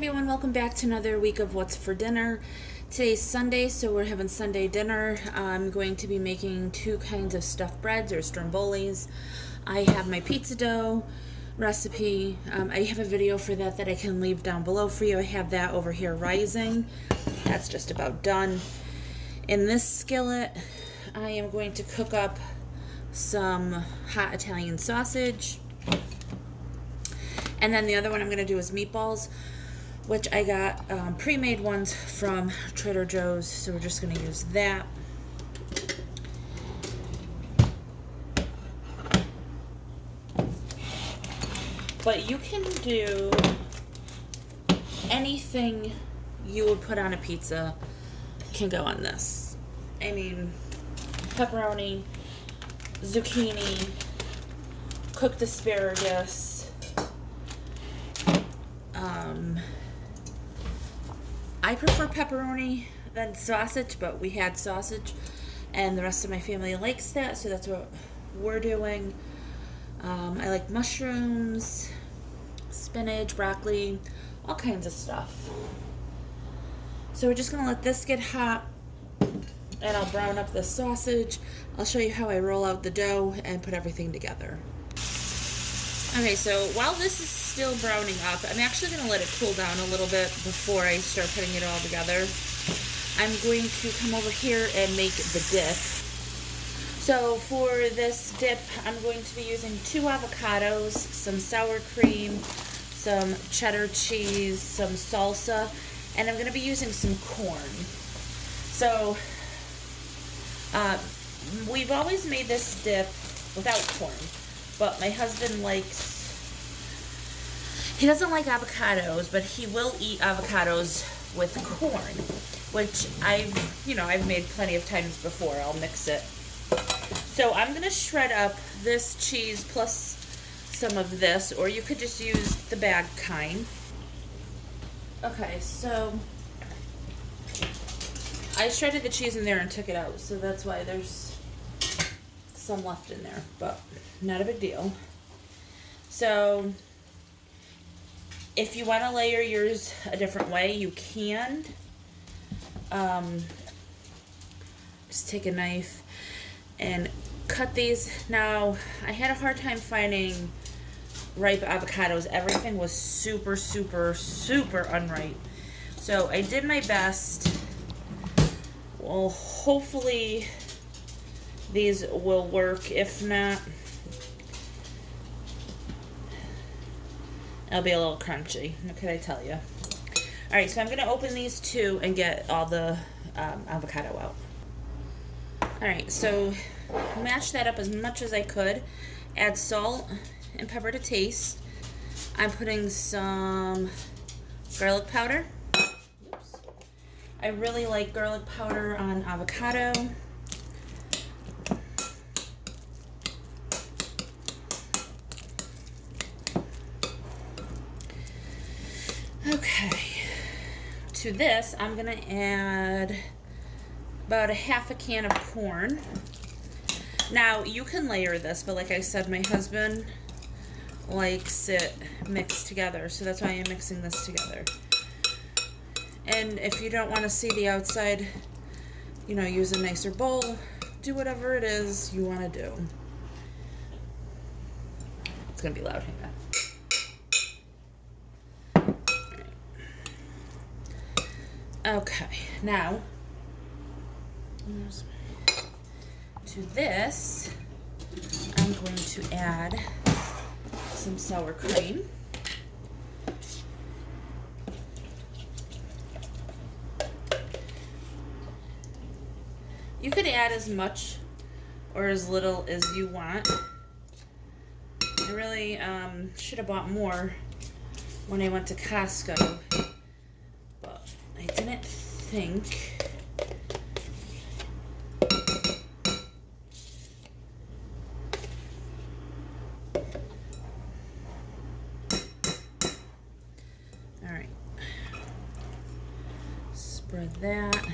everyone, welcome back to another week of What's for Dinner. Today's Sunday, so we're having Sunday dinner. I'm going to be making two kinds of stuffed breads or strombolis. I have my pizza dough recipe. I have a video for that I can leave down below for you. I have that over here rising. That's just about done. In this skillet, I am going to cook up some hot Italian sausage. And then the other one I'm going to do is meatballs, which I got pre-made ones from Trader Joe's, so we're just going to use that. But you can do anything you would put on a pizza can go on this. I mean, pepperoni, zucchini, cooked asparagus, I prefer pepperoni than sausage, but we had sausage and the rest of my family likes that, so that's what we're doing. I like mushrooms, spinach, broccoli, all kinds of stuff. So we're just gonna let this get hot and I'll brown up the sausage. I'll show you how I roll out the dough and put everything together. Okay, so while this is still browning up, I'm actually going to let it cool down a little bit before I start putting it all together. I'm going to come over here and make the dip. So for this dip, I'm going to be using 2 avocados, some sour cream, some cheddar cheese, some salsa, and I'm going to be using some corn. So we've always made this dip without corn, but my husband he doesn't like avocados, but he will eat avocados with corn, which I've made plenty of times before. I'll mix it. So I'm going to shred up this cheese plus some of this, or you could just use the bag kind. Okay, so I shredded the cheese in there and took it out, so that's why there's some left in there, but not a big deal. So if you want to layer yours a different way, you can. Just take a knife and cut these. Now, I had a hard time finding ripe avocados. Everything was super, super, super unripe. So I did my best. Well, hopefully these will work. If not, it'll be a little crunchy. What can I tell you? Alright, so I'm going to open these two and get all the avocado out. Alright, so mash that up as much as I could. Add salt and pepper to taste. I'm putting some garlic powder. Oops. I really like garlic powder on avocado. Okay, to this I'm going to add about a half a can of corn. Now you can layer this, but like I said, my husband likes it mixed together, so that's why I'm mixing this together. And if you don't want to see the outside, use a nicer bowl, do whatever it is you want to do. It's going to be loud, hang on. Okay, now to this, I'm going to add some sour cream. You could add as much or as little as you want. I really should have bought more when I went to Costco. I didn't think. All right. Spread that.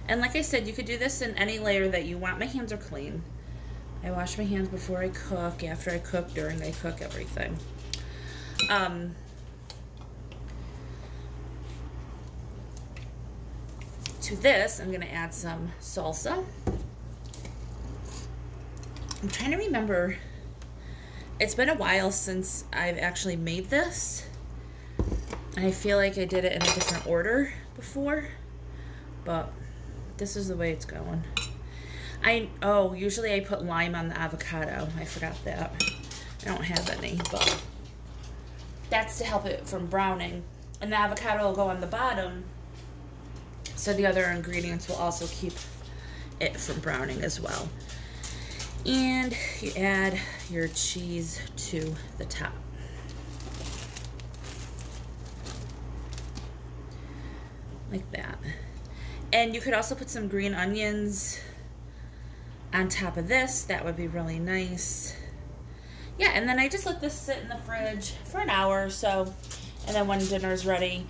And like I said, you could do this in any layer that you want. My hands are clean. I wash my hands before I cook, after I cook, during I cook, everything. To this, I'm gonna add some salsa. I'm trying to remember. It's been a while since I've actually made this. I feel like I did it in a different order before, but this is the way it's going. Usually I put lime on the avocado. I forgot that. I don't have any, but that's to help it from browning. And the avocado will go on the bottom, so the other ingredients will also keep it from browning as well. And you add your cheese to the top. Like that. And you could also put some green onions on top of this. That would be really nice. Yeah, and then I just let this sit in the fridge for an hour or so. And then when dinner's ready,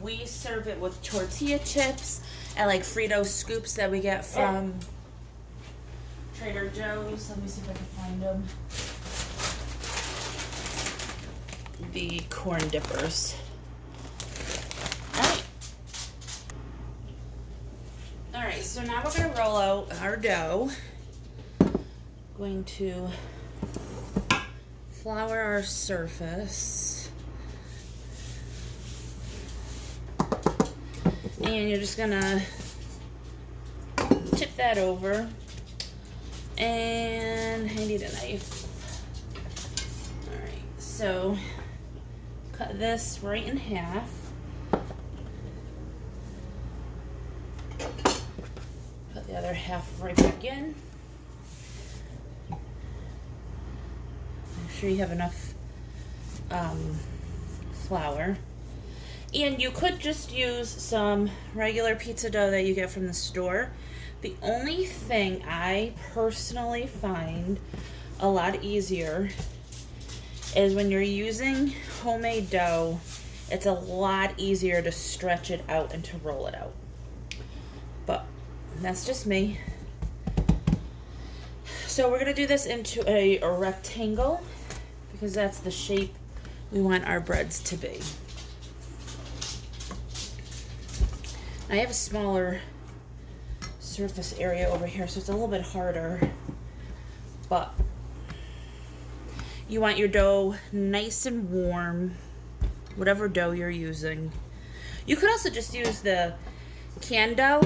we serve it with tortilla chips and like Frito scoops that we get from Trader Joe's. Let me see if I can find them. The corn dippers. Alright, so now we're going to roll out our dough. Going to flour our surface. And you're just going to tip that over. And I need a knife. Alright, so cut this right in half. Put the other half right back in. Make sure you have enough flour. And you could just use some regular pizza dough that you get from the store. The only thing I personally find a lot easier is when you're using homemade dough, it's a lot easier to stretch it out and to roll it out. But that's just me. So we're gonna do this into a rectangle because that's the shape we want our breads to be. I have a smaller surface area over here, so it's a little bit harder, but you want your dough nice and warm, whatever dough you're using. You could also just use the canned dough.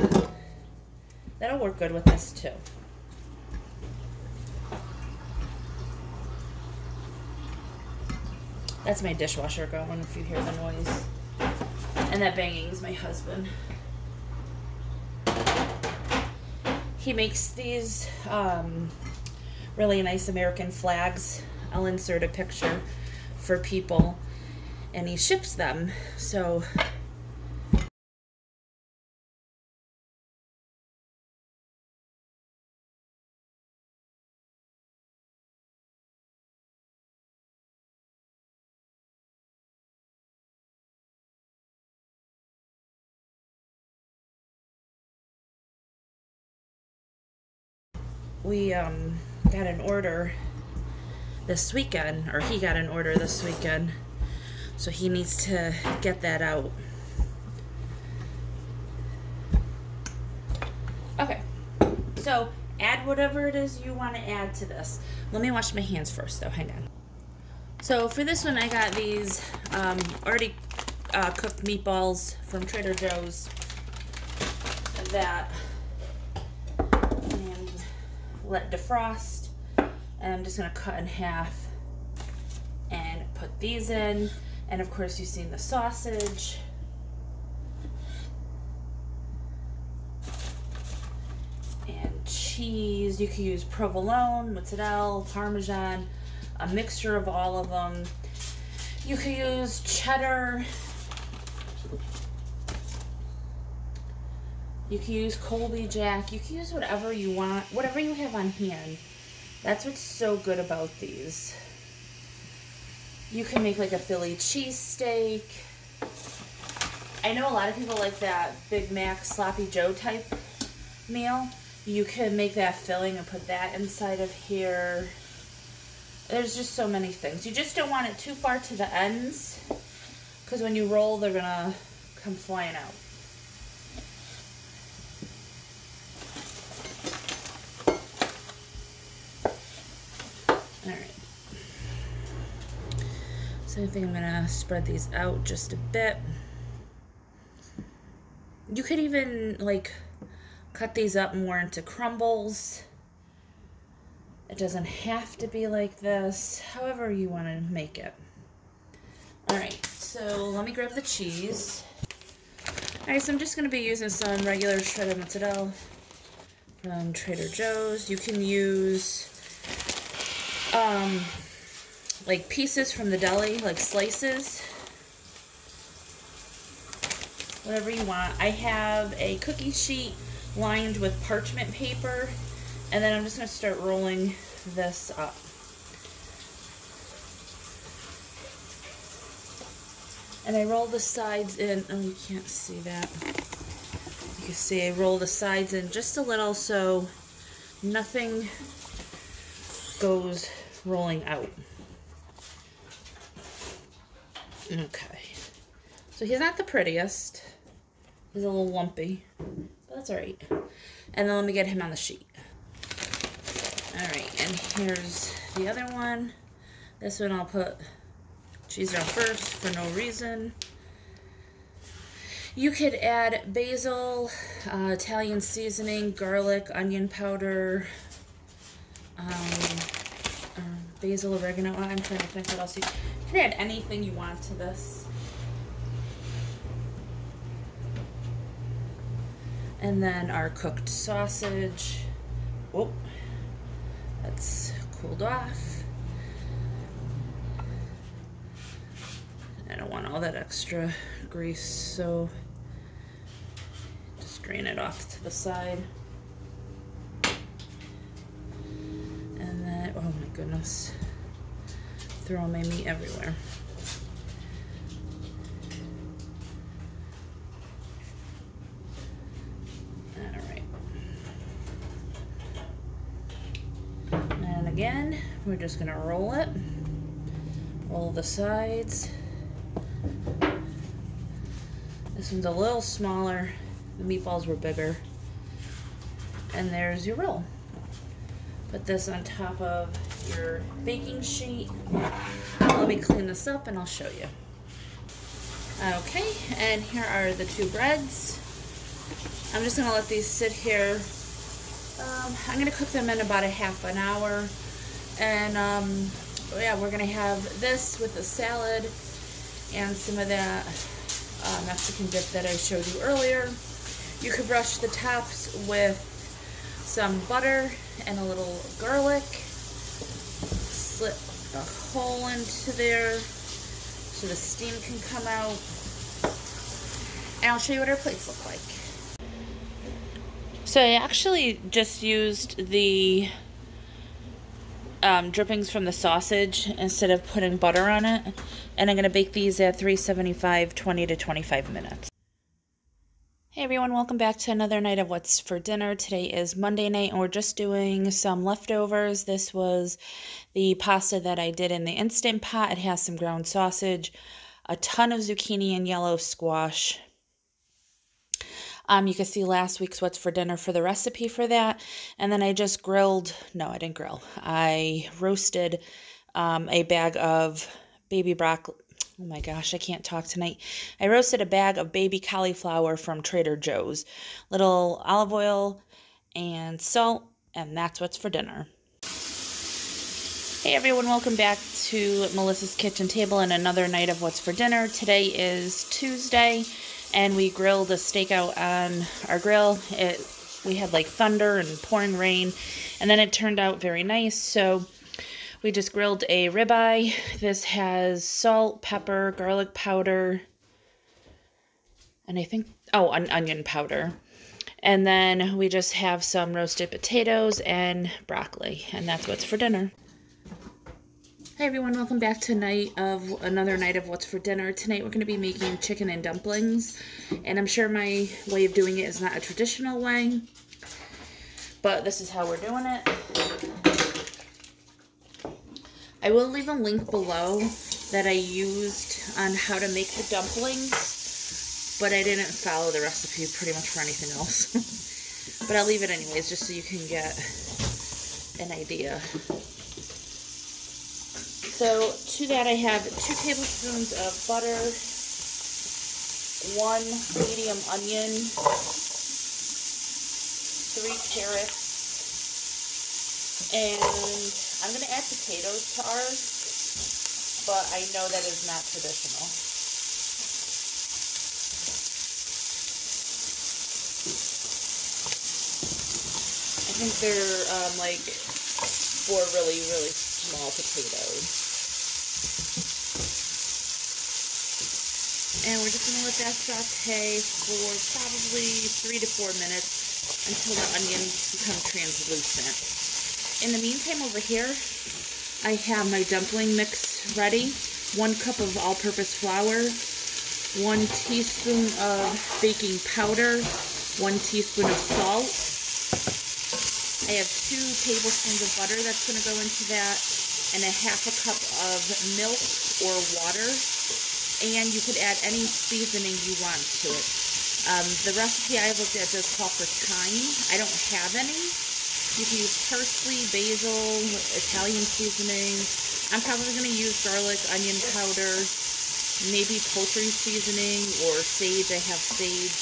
That'll work good with this too. That's my dishwasher going if you hear the noise. And that banging is my husband. He makes these really nice American flags. I'll insert a picture for people, and he ships them. So we got an order this weekend, or he got an order this weekend, so he needs to get that out. Okay, so add whatever it is you want to add to this. Let me wash my hands first though, hang on. So for this one I got these already cooked meatballs from Trader Joe's that let defrost, and I'm just gonna cut in half and put these in. And of course you've seen the sausage. And cheese. You can use provolone, mozzarella, parmesan, a mixture of all of them. You can use cheddar. You can use Colby Jack. You can use whatever you want, whatever you have on hand. That's what's so good about these. You can make like a Philly cheesesteak. I know a lot of people like that Big Mac Sloppy Joe type meal. You can make that filling and put that inside of here. There's just so many things. You just don't want it too far to the ends, because when you roll, they're gonna come flying out. Alright. So I think I'm gonna spread these out just a bit. You could even like cut these up more into crumbles. It doesn't have to be like this, however you want to make it. Alright, so let me grab the cheese. Alright, so I'm just going to be using some regular shredded mozzarella from Trader Joe's. You can use like pieces from the deli, like slices. Whatever you want. I have a cookie sheet lined with parchment paper, and then I'm just going to start rolling this up. And I roll the sides in. Oh, you can't see that. You can see I roll the sides in just a little so nothing goes rolling out. Okay. So he's not the prettiest. He's a little lumpy, but that's alright. And then let me get him on the sheet. Alright, and here's the other one. This one I'll put cheese on first for no reason. You could add basil, Italian seasoning, garlic, onion powder, basil, oregano. I'm trying to think what else. You can add anything you want to this. And then our cooked sausage. Whoop. That's cooled off. I don't want all that extra grease, so just drain it off to the side. And then, oh my goodness, throwing my meat everywhere. Again, we're just gonna roll it, roll the sides. This one's a little smaller, the meatballs were bigger. And there's your roll. Put this on top of your baking sheet. Let me clean this up and I'll show you. Okay, and here are the two breads. I'm just gonna let these sit here. I'm gonna cook them in about a half an hour. And yeah, we're gonna have this with a salad and some of that Mexican dip that I showed you earlier. You could brush the tops with some butter and a little garlic. Slip a hole into there so the steam can come out. And I'll show you what our plates look like. So I actually just used the drippings from the sausage instead of putting butter on it. And I'm going to bake these at 375, 20 to 25 minutes. Hey everyone, welcome back to another night of What's for Dinner. Today is Monday night and we're just doing some leftovers. This was the pasta that I did in the Instant Pot. It has some ground sausage, a ton of zucchini and yellow squash. You can see last week's What's for Dinner for the recipe for that. And then I just grilled, no, I didn't grill. I roasted a bag of baby broccoli. Oh my gosh, I can't talk tonight. I roasted a bag of baby cauliflower from Trader Joe's. Little olive oil and salt, and that's what's for dinner. Hey everyone, welcome back to Melissa's Kitchen Table and another night of What's for Dinner. Today is Tuesday. And we grilled a steak out on our grill. We had like thunder and pouring rain. And then it turned out very nice. So we just grilled a ribeye. This has salt, pepper, garlic powder. And I think, oh, onion powder. And then we just have some roasted potatoes and broccoli. And that's what's for dinner. Hi everyone, welcome back to another night of What's for Dinner. Tonight we're going to be making chicken and dumplings, and I'm sure my way of doing it is not a traditional way, but this is how we're doing it. I will leave a link below that I used on how to make the dumplings, but I didn't follow the recipe pretty much for anything else. But I'll leave it anyways, just so you can get an idea. So to that I have 2 tablespoons of butter, 1 medium onion, 3 carrots, and I'm going to add potatoes to ours, but I know that is not traditional. I think they're like 4 really, really small potatoes. And we're just going to let that saute for probably 3 to 4 minutes until the onions become translucent. In the meantime over here, I have my dumpling mix ready. 1 cup of all-purpose flour, 1 teaspoon of baking powder, 1 teaspoon of salt. I have 2 tablespoons of butter that's going to go into that, and a ½ cup of milk or water. And you could add any seasoning you want to it. The recipe I looked at does call for thyme. I don't have any. You can use parsley, basil, Italian seasoning. I'm probably going to use garlic, onion powder, maybe poultry seasoning or sage. I have sage.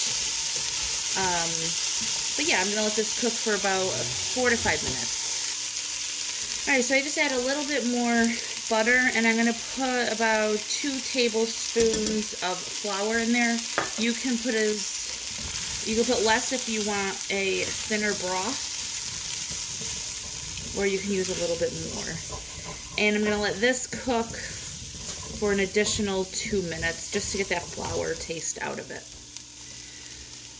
But yeah, I'm going to let this cook for about 4 to 5 minutes. Alright, so I just add a little bit more butter, and I'm going to put about 2 tablespoons of flour in there. You can put less if you want a thinner broth, or you can use a little bit more. And I'm going to let this cook for an additional 2 minutes just to get that flour taste out of it.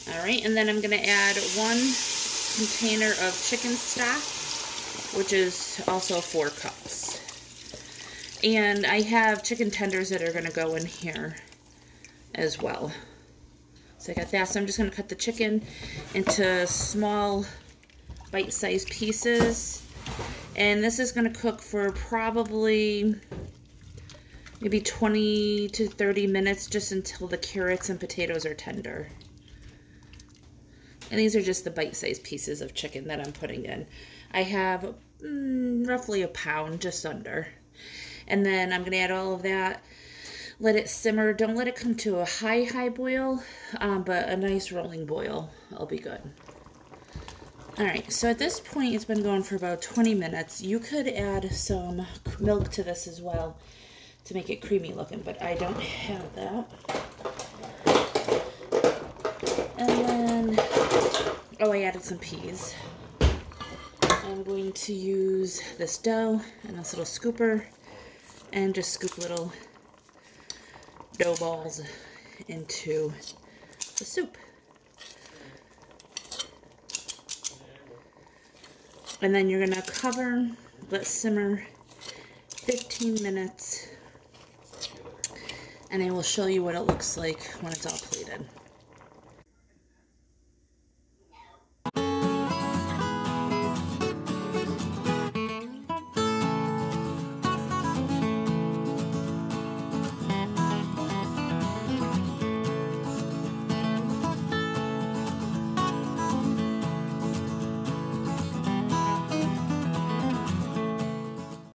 Alright, and then I'm going to add 1 container of chicken stock, which is also 4 cups. And I have chicken tenders that are going to go in here as well. So I got that. So I'm just going to cut the chicken into small bite-sized pieces. And this is going to cook for probably maybe 20 to 30 minutes, just until the carrots and potatoes are tender. And these are just the bite-sized pieces of chicken that I'm putting in. I have roughly a pound, just under. And then I'm going to add all of that, let it simmer. Don't let it come to a high boil, but a nice rolling boil will be good. Alright, so at this point it's been going for about 20 minutes. You could add some milk to this as well to make it creamy looking, but I don't have that. And then, oh, I added some peas. I'm going to use this dough and this little scooper and just scoop little dough balls into the soup. And then you're going to cover, let simmer 15 minutes, and I will show you what it looks like when it's all plated.